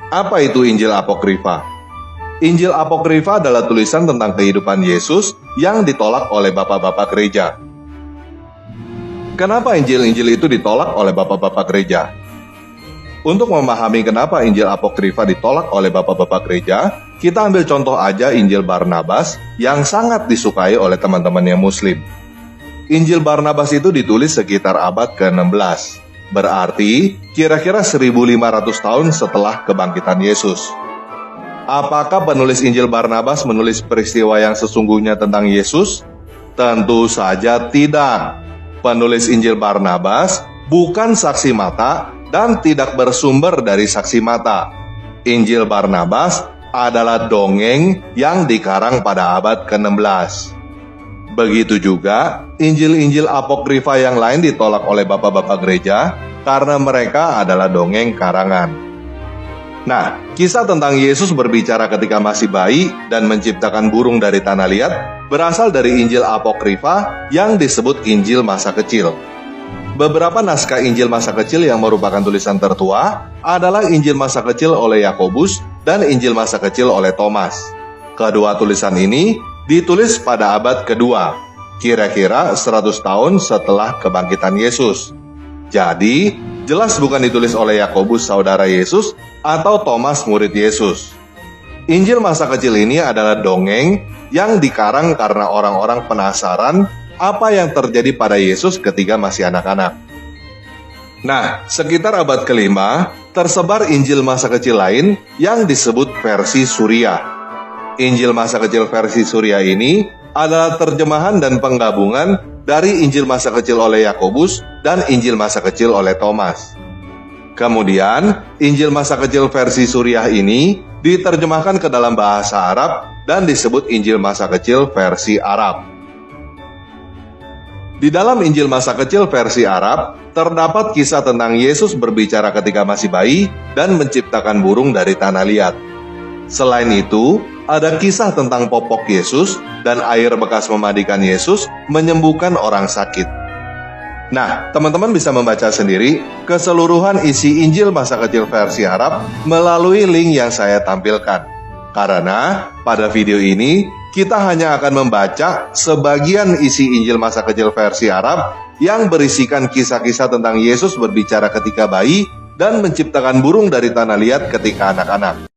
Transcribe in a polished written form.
Apa itu Injil Apokrifa? Injil Apokrifa adalah tulisan tentang kehidupan Yesus yang ditolak oleh bapak-bapak gereja. Kenapa Injil-Injil itu ditolak oleh bapak-bapak gereja? Untuk memahami kenapa Injil Apokrifa ditolak oleh bapak-bapak gereja, kita ambil contoh aja Injil Barnabas yang sangat disukai oleh teman-teman yang Muslim. Injil Barnabas itu ditulis sekitar abad ke-16. Berarti kira-kira 1500 tahun setelah kebangkitan Yesus. Apakah penulis Injil Barnabas menulis peristiwa yang sesungguhnya tentang Yesus? Tentu saja tidak. Penulis Injil Barnabas bukan saksi mata dan tidak bersumber dari saksi mata. Injil Barnabas adalah dongeng yang dikarang pada abad ke-16. Begitu juga, Injil-Injil Apokrifa yang lain ditolak oleh bapak-bapak gereja karena mereka adalah dongeng karangan. Nah, kisah tentang Yesus berbicara ketika masih bayi dan menciptakan burung dari tanah liat berasal dari Injil Apokrifa yang disebut Injil masa kecil. Beberapa naskah Injil masa kecil yang merupakan tulisan tertua adalah Injil masa kecil oleh Yakobus dan Injil masa kecil oleh Thomas. Kedua tulisan ini ditulis pada abad kedua, kira-kira 100 tahun setelah kebangkitan Yesus. Jadi, jelas bukan ditulis oleh Yakobus saudara Yesus atau Thomas murid Yesus. Injil masa kecil ini adalah dongeng yang dikarang karena orang-orang penasaran apa yang terjadi pada Yesus ketika masih anak-anak. Nah, sekitar abad kelima, tersebar Injil masa kecil lain yang disebut versi Suriah. Injil masa kecil versi Suriah ini adalah terjemahan dan penggabungan dari Injil masa kecil oleh Yakobus dan Injil masa kecil oleh Thomas. Kemudian, Injil masa kecil versi Suriah ini diterjemahkan ke dalam bahasa Arab dan disebut Injil masa kecil versi Arab. Di dalam Injil masa kecil versi Arab, terdapat kisah tentang Yesus berbicara ketika masih bayi dan menciptakan burung dari tanah liat. Selain itu, ada kisah tentang popok Yesus dan air bekas memandikan Yesus menyembuhkan orang sakit. Nah, teman-teman bisa membaca sendiri keseluruhan isi Injil masa kecil versi Arab melalui link yang saya tampilkan. Karena pada video ini, kita hanya akan membaca sebagian isi Injil masa kecil versi Arab yang berisikan kisah-kisah tentang Yesus berbicara ketika bayi dan menciptakan burung dari tanah liat ketika anak-anak.